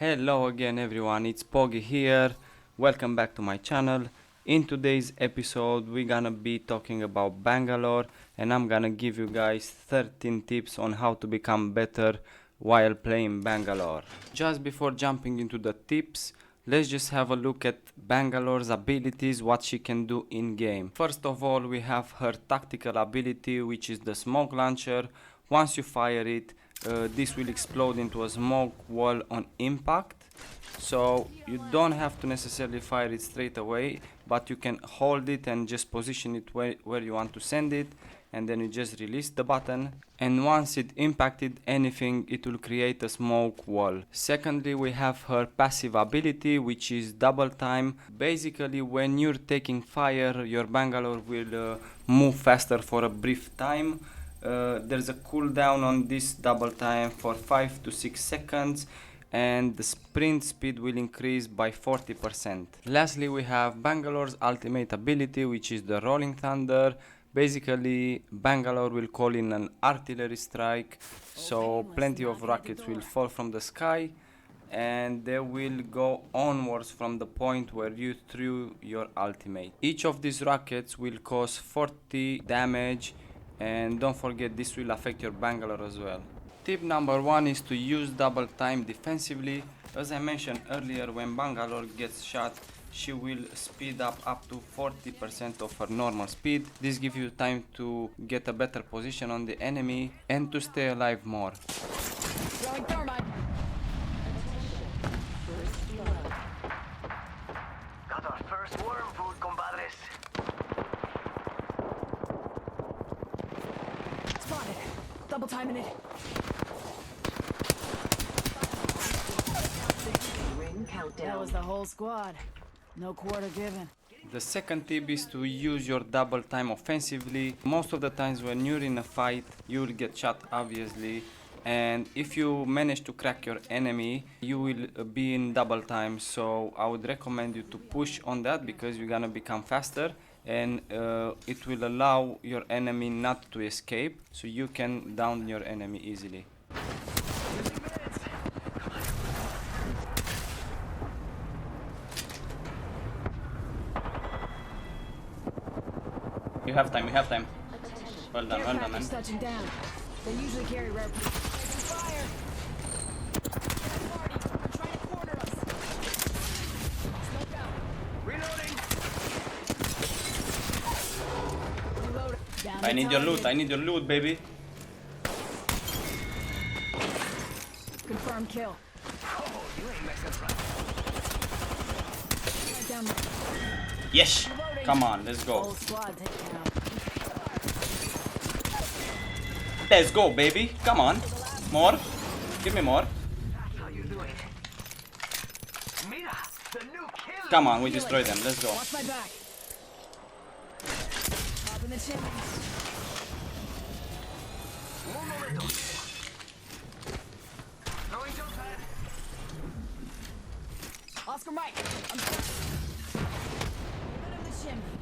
Hello again everyone, it's Poggy here. Welcome back to my channel. In today's episode we're gonna be talking about Bangalore and I'm gonna give you guys 13 tips on how to become better while playing Bangalore. Just before jumping into the tips, let's just have a look at Bangalore's abilities, what she can do in game. First of all, we have her tactical ability, which is the smoke launcher. Once you fire it, this will explode into a smoke wall on impact. So you don't have to necessarily fire it straight away, but you can hold it and just position it where you want to send it, and then you just release the button, and once it impacted anything it will create a smoke wall. Secondly, we have her passive ability, which is double time. Basically, when you're taking fire, your Bangalore will move faster for a brief time. There's a cooldown on this double time for 5 to 6 seconds, and the sprint speed will increase by 40%. Lastly, we have Bangalore's ultimate ability, which is the Rolling Thunder. Basically, Bangalore will call in an artillery strike, so plenty of rockets will fall from the sky and they will go onwards from the point where you threw your ultimate. Each of these rockets will cause 40 damage, and don't forget this will affect your Bangalore as well. Tip number 1 is to use double time defensively. As I mentioned earlier, when Bangalore gets shot, she will speed up to 40% of her normal speed. This gives you time to get a better position on the enemy and to stay alive more. Got our first worm food, compadres. Spotted. Double timing it. That was the whole squad. No quarter given. The second tip is to use your double time offensively. Most of the times when you're in a fight, you will get shot obviously, and if you manage to crack your enemy, you will be in double time. So I would recommend you to push on that because you're gonna become faster, and it will allow your enemy not to escape, so you can down your enemy easily. You have time, you have time. Well done, man. Touching down. They usually carry rare fire. They're trying to corner us. Smoke out. Reloading. Reload. Down I the need your loot, target. I need your loot, baby. Confirmed kill. Oh, you ain't messing around. Right down there. Yes! Come on, let's go. Whole squad taken out. Let's go, baby. Come on. More. Give me more. How you doing? Mira, the new kill. Come on, we destroy them. Let's go. Watch my back. Up in the chimney. Un momento. Throwing jump pad. Oscar Mike. I'm rid of the chimney.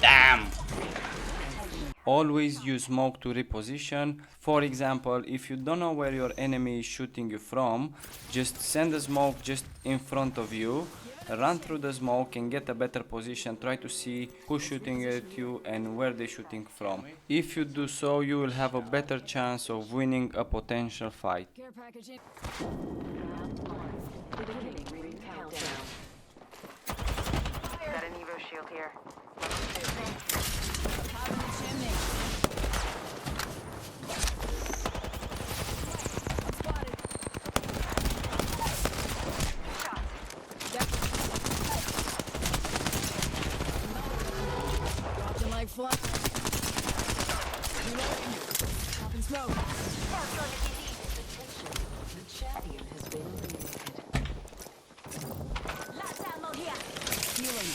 Damn! Always use smoke to reposition. For example, if you don't know where your enemy is shooting you from, just send a smoke just in front of you, run through the smoke and get a better position. Try to see who's shooting at you and where they're shooting from. If you do so, you will have a better chance of winning a potential fight. Care package in. Got an Evo shield here. Top in the chimney. I'm spotted. Dropping like fly. Reloading. Popping smoke. The champion has been eliminated. Last ammo here. Healing.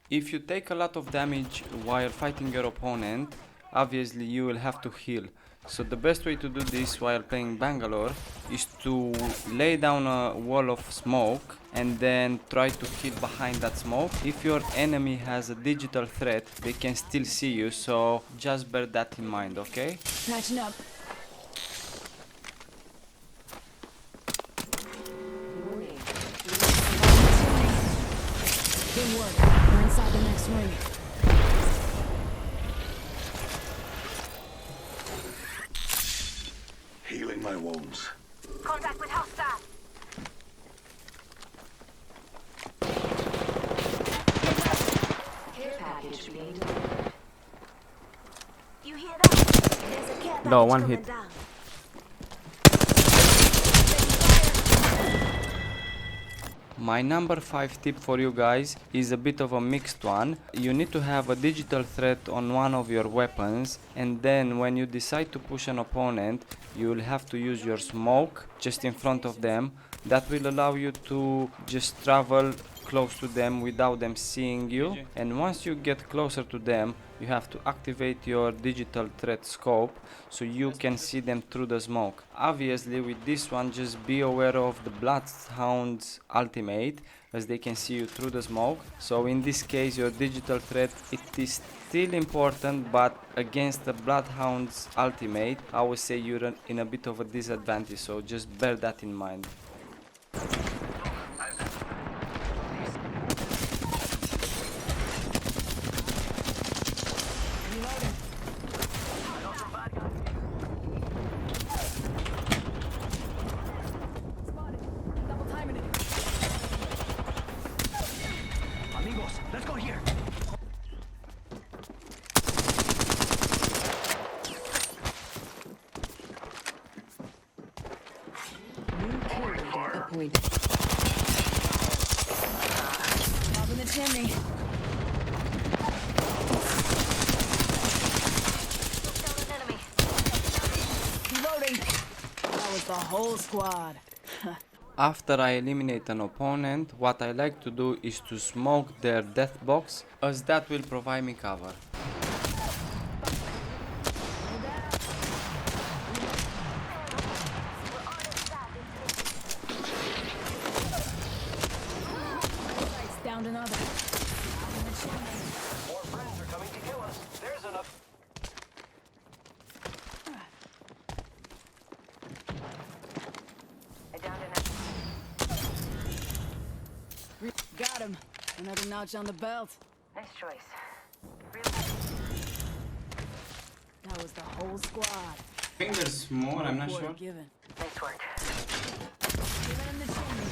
If you take a lot of damage while fighting your opponent, obviously you will have to heal. So the best way to do this while playing Bangalore is to lay down a wall of smoke and then try to heal behind that smoke. If your enemy has a digital threat, they can still see you, so just bear that in mind, okay? Patching up. Good work. We're inside the next ring. Healing my wounds. Contact with hostile. Care package being delivered. You hear that? There's a care package No, one coming hit. down. My number 5 tip for you guys is a bit of a mixed one. You need to have a digital threat on one of your weapons, and then when you decide to push an opponent, you will have to use your smoke just in front of them. That will allow you to just travel close to them without them seeing you, and once you get closer to them, you have to activate your digital threat scope so you can see them through the smoke. Obviously with this one, just be aware of the Bloodhound's ultimate, as they can see you through the smoke. So in this case your digital threat, it is still important, but against the Bloodhound's ultimate, I would say you're in a bit of a disadvantage, so just bear that in mind. Double timing it. Amigos, let's go here. New kill leader appointed. Up in the chimney. Down an enemy. Reloading. That was the whole squad. After I eliminate an opponent, what I like to do is to smoke their death box, as that will provide me cover. Downed another. Up in the chimney. More friends are coming to kill us. There's enough. I downed an enemy. Got him. Another notch on the belt. Nice choice. That was the whole squad. I think there's more, I'm not Quarter sure. given. Nice work. Even in the chimney.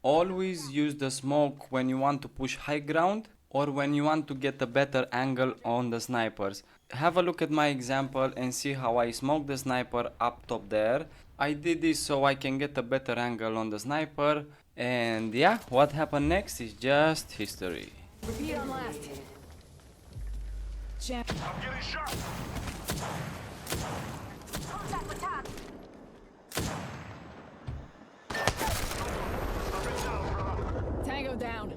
Always use the smoke when you want to push high ground or when you want to get a better angle on the snipers. Have a look at my example and see how I smoke the sniper up top there. I did this so I can get a better angle on the sniper, and yeah, what happened next is just history. Repeat on last. Champ. I'm getting shot. Contact with top. Tango down.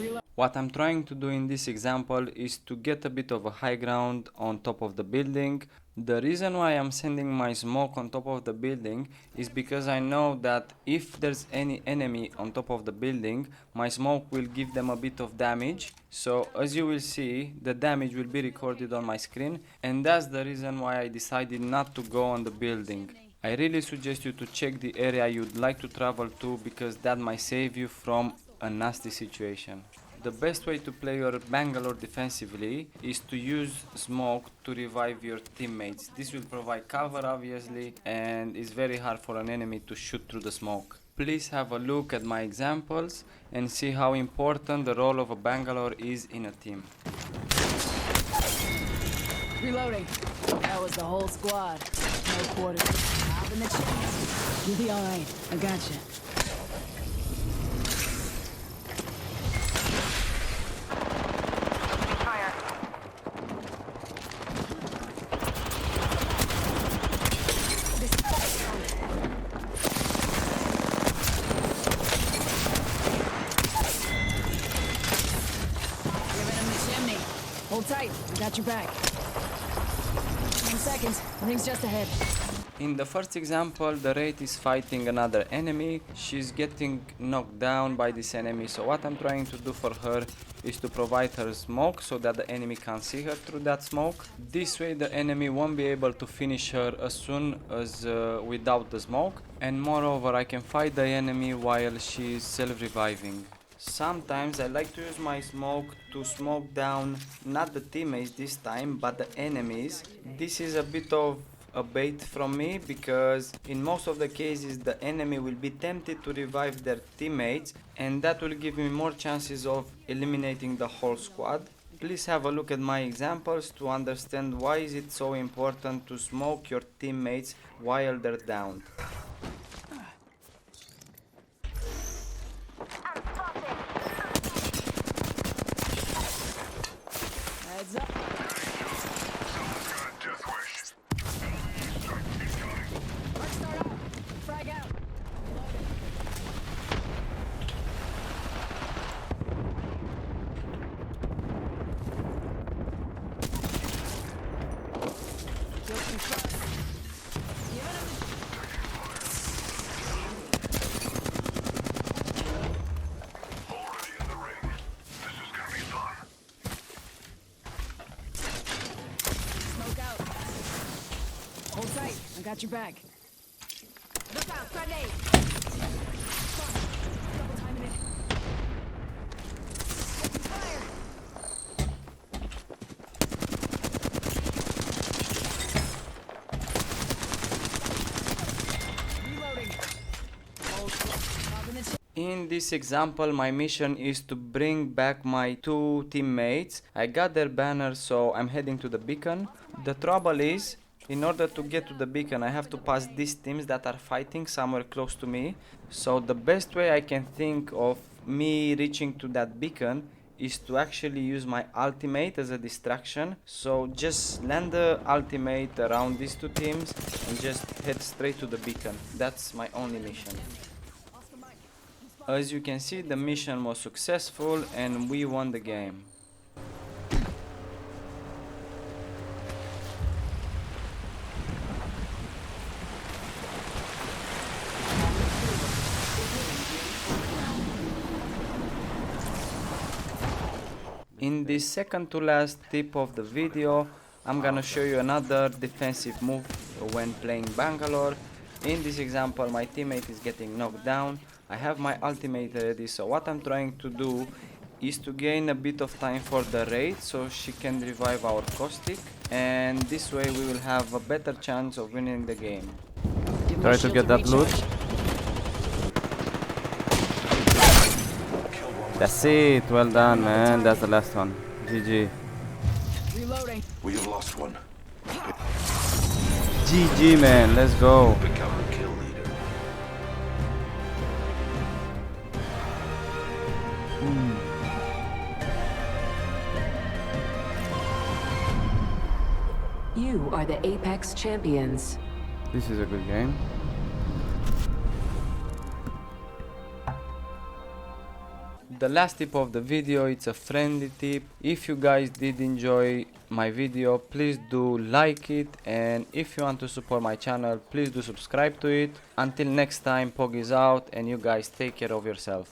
Reload. What I'm trying to do in this example is to get a bit of a high ground on top of the building. The reason why I'm sending my smoke on top of the building is because I know that if there's any enemy on top of the building, my smoke will give them a bit of damage. So as you will see, the damage will be recorded on my screen, and that's the reason why I decided not to go on the building. I really suggest you to check the area you'd like to travel to, because that might save you from a nasty situation. The best way to play your Bangalore defensively is to use smoke to revive your teammates. This will provide cover obviously, and it's very hard for an enemy to shoot through the smoke. Please have a look at my examples and see how important the role of a Bangalore is in a team. Reloading. That was the whole squad. No quarter. Up in the chimney. You'll be alright. I gotcha. Fire. Hold tight. I got your back. 10 seconds. Ring's just ahead. In the first example, the Wraith is fighting another enemy. She's getting knocked down by this enemy, so what I'm trying to do for her is to provide her smoke so that the enemy can't see her through that smoke. This way the enemy won't be able to finish her as soon as without the smoke, and moreover I can fight the enemy while she is self-reviving. Sometimes I like to use my smoke to smoke down not the teammates this time but the enemies. This is a bit of a bait from me because in most of the cases the enemy will be tempted to revive their teammates, and that will give me more chances of eliminating the whole squad. Please have a look at my examples to understand why is it so important to smoke your teammates while they're down. I'm spotted. Heads up. Mark start out. Frag out. Kill confirmed. Giving him the Already in the ring. This is gonna be fun. smoke out. Hold tight. I got your back. Look out, grenade. Double timing it. Taking fire. Reloading. Hold. Popping the In this example, my mission is to bring back my two teammates. I got their banner, so I'm heading to the beacon. The trouble is, in order to get to the beacon, I have to pass these teams that are fighting somewhere close to me. So the best way I can think of me reaching to that beacon is to actually use my ultimate as a distraction. So just land the ultimate around these two teams and just head straight to the beacon. That's my only mission. As you can see, the mission was successful and we won the game. In this second to last tip of the video, I'm gonna show you another defensive move when playing Bangalore. In this example, my teammate is getting knocked down. I have my ultimate ready, so what I'm trying to do is to gain a bit of time for the raid so she can revive our caustic, and this way we will have a better chance of winning the game. Give my Try to shield get that loot. recharge. That's it, well done man, that's the last one. GG. Reloading. We have lost one. GG man, let's go. Become the kill leader. You are the Apex Champions. This is a good game. The last tip of the video, it's a friendly tip. If you guys did enjoy my video, please do like it, and if you want to support my channel, please do subscribe to it. Until next time, Pog is out and you guys take care of yourselves.